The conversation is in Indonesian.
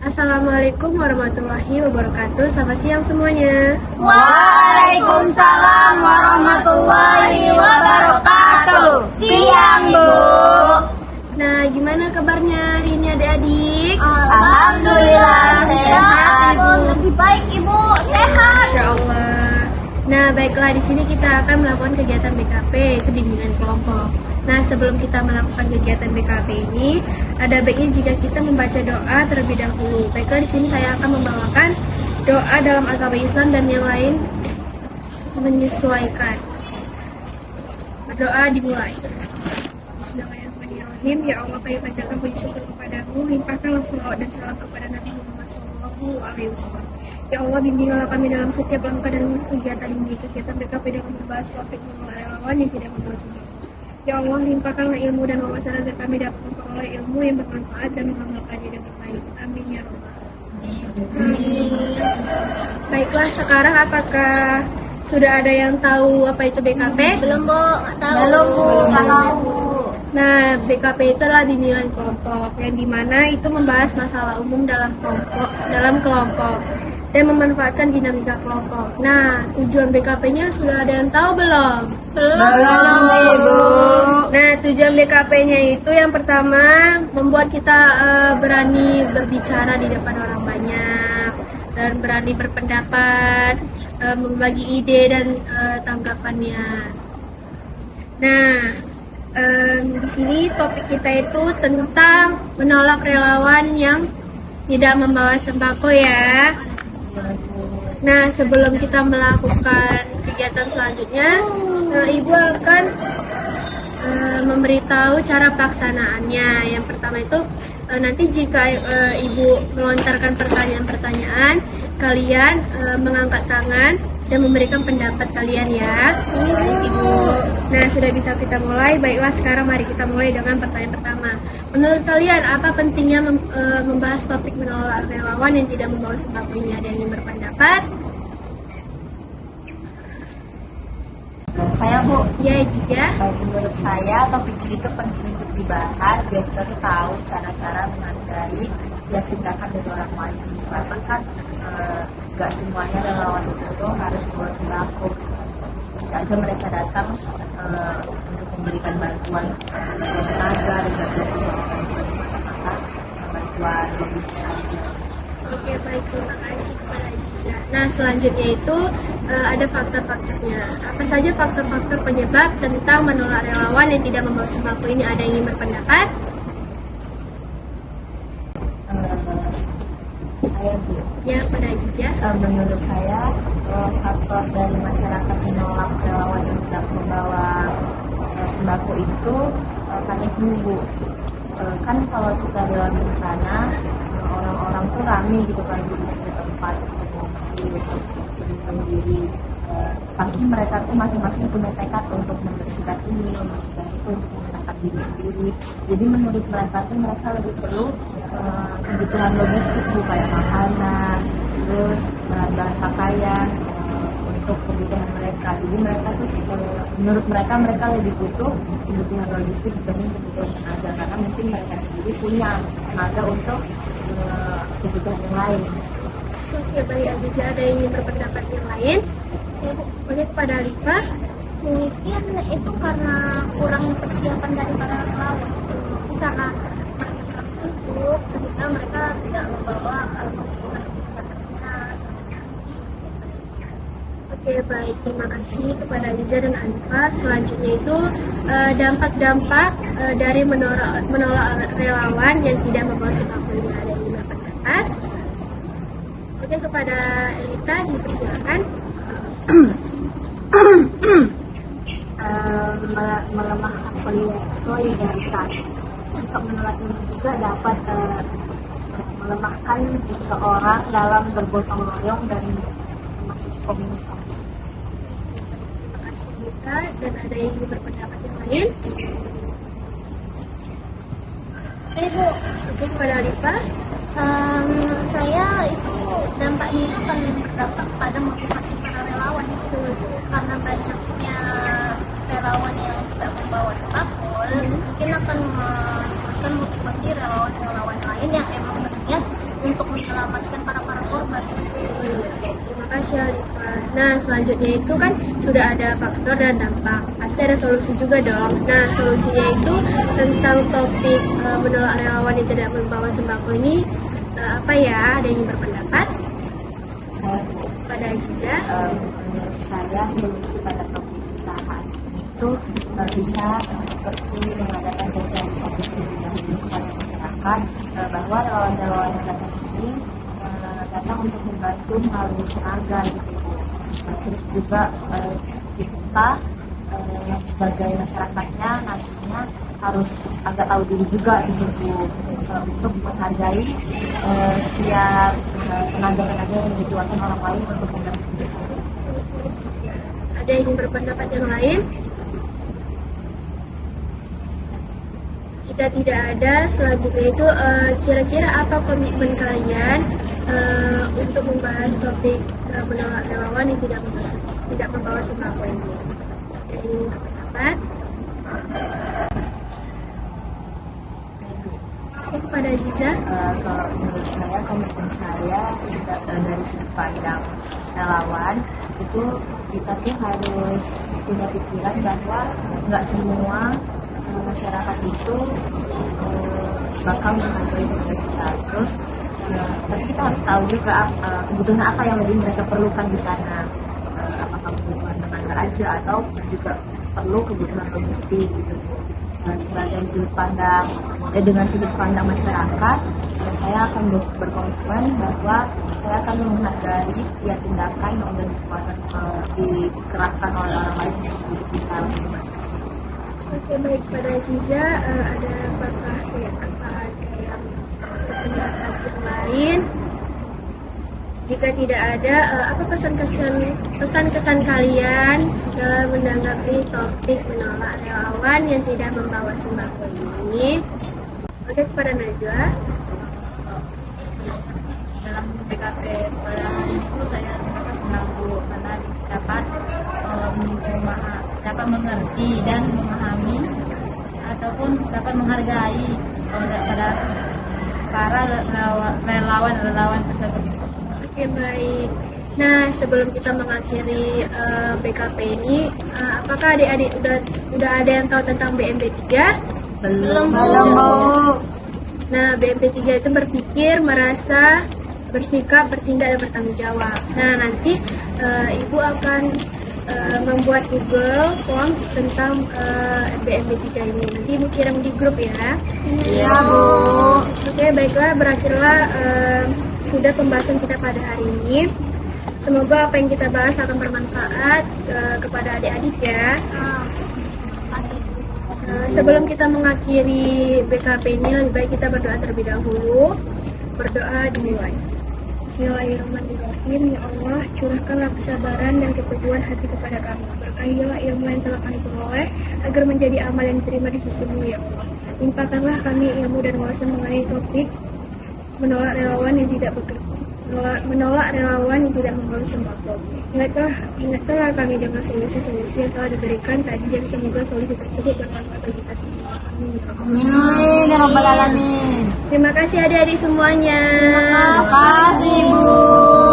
Assalamualaikum warahmatullahi wabarakatuh. Selamat siang semuanya. Waalaikumsalam warahmatullahi wabarakatuh. Siang, Bu. Nah, gimana kabarnya hari ini adik-adik? Alhamdulillah sehat, Bu. Lebih baik, Ibu. Sehat. Insya Allah. Nah, baiklah, di sini kita akan melakukan kegiatan BKP, itu bimbingan kelompok. Nah, sebelum kita melakukan kegiatan BKP ini, ada baiknya jika kita membaca doa terlebih dahulu. Baiklah, di sini saya akan membawakan doa dalam agama Islam dan yang lain menyesuaikan. Berdoa dimulai. Bismillahirrahmanirrahim. Ya Allah, kami panjatkan puji syukur kepadamu, limpahkanlah salawat dan salam kepada Nabi Muhammad SAW. Ya Allah, bimbinglah kami dalam setiap langkah dan kegiatan ini. Kegiatan BKP dengan membahas topik menolak relawan yang tidak membawa sumber. Ya Allah, limpahkanlah ilmu dan wawasan agar kami dapat memperoleh ilmu yang bermanfaat dan mengamalkannya dengan baik. Amin ya Rabbal alamin. Baiklah, sekarang apakah sudah ada yang tahu apa itu BKP? Belum, Bu. Nggak tahu. Belum, Bu. Nggak tahu. Nah, BKP itu adalah bimbingan kelompok yang dimana itu membahas masalah umum dalam kelompok dan memanfaatkan dinamika kelompok. Nah, tujuan BKP-nya sudah ada yang tahu belum? Belum, Ibu. Nah, tujuan BKP-nya itu yang pertama membuat kita berani berbicara di depan orang banyak dan berani berpendapat, membagi ide dan tanggapannya. Nah, di sini topik kita itu tentang menolak relawan yang tidak membawa sembako ya. Nah, sebelum kita melakukan kegiatan selanjutnya, Ibu akan memberitahu cara pelaksanaannya. Yang pertama itu nanti jika Ibu melontarkan pertanyaan-pertanyaan, kalian mengangkat tangan dan memberikan pendapat kalian ya. Ibu. Nah, sudah bisa kita mulai. Baiklah, sekarang mari kita mulai dengan pertanyaan pertama. Menurut kalian apa pentingnya membahas topik menolak relawan yang tidak membawa sembako ini? Ada yang ingin berpendapat? Saya, Bu. Ya, Jija. Menurut saya topik ini tuh penting untuk dibahas biar kita tuh tahu cara-cara menghargai setiap tindakan dari orang lain. Karena kan nggak semuanya relawan itu tuh harus bawa sembako. Bisa aja mereka datang untuk memberikan bantuan tenaga dan bantuan kesehatan, bukan semata-mata bantuan logistik aja. Oke, baik, terima kasih kepada Aziza. Nah, selanjutnya itu ada faktor-faktornya. Apa saja faktor-faktor penyebab tentang menolak relawan yang tidak membawa sembako ini? Ada yang ingin berpendapat? Saya, Bu. Ya, pada Aziza. Menurut saya faktor dari masyarakat menolak relawan yang tidak membawa sembako itu karena dulu kan kalau kita dalam bencana orang-orang tuh rame gitu kan di sekitar tempat untuk mengungsi berlindung diri. Pasti mereka tuh masing-masing punya tekad untuk membersihkan ini, membersihkan itu, untuk menenangkan diri sendiri. Jadi menurut mereka tuh mereka lebih perlu kebutuhan logistik, kayak makanan, terus bahan-bahan pakaian untuk kebutuhan mereka. Jadi mereka tuh menurut mereka lebih butuh kebutuhan logistik dibanding kebutuhan tenaga, karena mungkin mereka sendiri punya tenaga untuk kebutuhan yang lain. Oke, baik, Aziza. Ada yang ingin berpendapat yang lain? Ya, Bu. Boleh kepada Alifa. Mungkin itu karena kurang persiapan dari para relawan. Karena mereka terlalu sibuk sehingga mereka tidak membawa kebutuhan benar. Oke, baik. Terima kasih kepada Aziza dan Alifa. Selanjutnya itu dampak-dampak dari menolak relawan yang tidak membawa sembako ini. Ada yang ingin berpendapat? Oke, kepada Elita dipersilakan. Melemahkan solidaritas. Sikap menolak ini juga dapat melemahkan seseorang dalam bergotong royong dan masuk komunitas. Terima kasih, Elita. Dan ada yang ingin berpendapat yang lain? Ibu, Oke, kepada Alifa. menurut saya itu dampaknya itu akan berdampak pada motivasi para relawan itu, karena banyaknya relawan yang tidak membawa sembako mungkin akan menyebabkan motivasi relawan-relawan lain yang emang berniat untuk menyelamatkan para korban. Terima kasih Alifa. Nah, selanjutnya itu kan sudah ada faktor dan dampak. Pasti ada solusi juga dong. Nah, solusinya itu tentang topik menolak relawan yang tidak membawa sembako ini apa ya? Ada yang berpendapat? Saya Pada Aziza. menurut saya solusi pada topik kita hari ini itu bisa seperti mengadakan sosialisasi terlebih dahulu kepada masyarakat bahwa relawan-relawan yang datang ini datang untuk membantu melalui tenaga gitu Bu. Terus juga kita sebagai masyarakatnya nantinya harus agak tahu diri juga gitu Bu, untuk menghargai setiap tenaga-tenaga yang dikeluarkan orang lain untuk membantu kita. Ada yang berpendapat yang lain? Jika tidak ada, selanjutnya itu kira-kira apa komitmen kalian untuk membahas topik menolak relawan yang tidak membawa sembako ini? Jadi berpendapat. Oke, kepada Aziza. Kalau menurut saya komitmen saya dari sudut pandang relawan itu kita tuh harus punya pikiran bahwa nggak semua masyarakat itu bakal menghargai kita. Terus tapi kita harus tahu juga kebutuhan apa yang lebih mereka perlukan di sana. Apakah kebutuhan tenaga aja atau juga perlu kebutuhan logistik gitu. Sebagai sudut pandang dengan sudut pandang masyarakat, saya akan berkomitmen bahwa saya akan menghargai setiap tindakan yang sudah dikerahkan oleh orang lain untuk kita. Oke, baik, pada Aziza ada apakah apa ada yang berpendapat yang lain? Jika tidak ada, apa pesan-kesan kalian dalam menanggapi topik menolak relawan yang tidak membawa sembako ini? Oke, kepada Najwa. Dalam PKP pada hari itu saya senang Bu karena dapat mengerti dan memahami ataupun dapat menghargai pada para relawan tersebut. Oke, baik. Nah, sebelum kita mengakhiri BKP ini, apakah adik-adik udah ada yang tahu tentang BMP 3? Belum Bu. Nah, BMP 3 itu berpikir, merasa, bersikap, bertindak, dan bertanggung jawab. Nah, nanti Ibu akan membuat Google Form tentang BMP 3 ini. Nanti Ibu kirim di grup ya. Iya Bu. Oke, baiklah, berakhirlah sudah pembahasan kita pada hari ini. Semoga apa yang kita bahas akan bermanfaat kepada adik-adik ya. Sebelum kita mengakhiri BKP ini, lebih baik kita berdoa terlebih dahulu. Berdoa dimulai. Bismillahirrahmanirrahim. Ya Allah, curahkanlah kesabaran dan keteguhan hati kepada kami. Berkahilah ilmu yang telah kami peroleh, agar menjadi amal yang diterima di sisimu ya Allah. Limpahkanlah kami ilmu dan wawasan mengenai topik menolak relawan yang tidak membawa sembako. Ingatkanlah kami dengan solusi-solusi yang telah diberikan tadi, dan semoga solusi tersebut bermanfaat bagi kita semua. Amin. Ya Rabbal Alamin. Terima kasih adik-adik semuanya. Terima kasih Bu.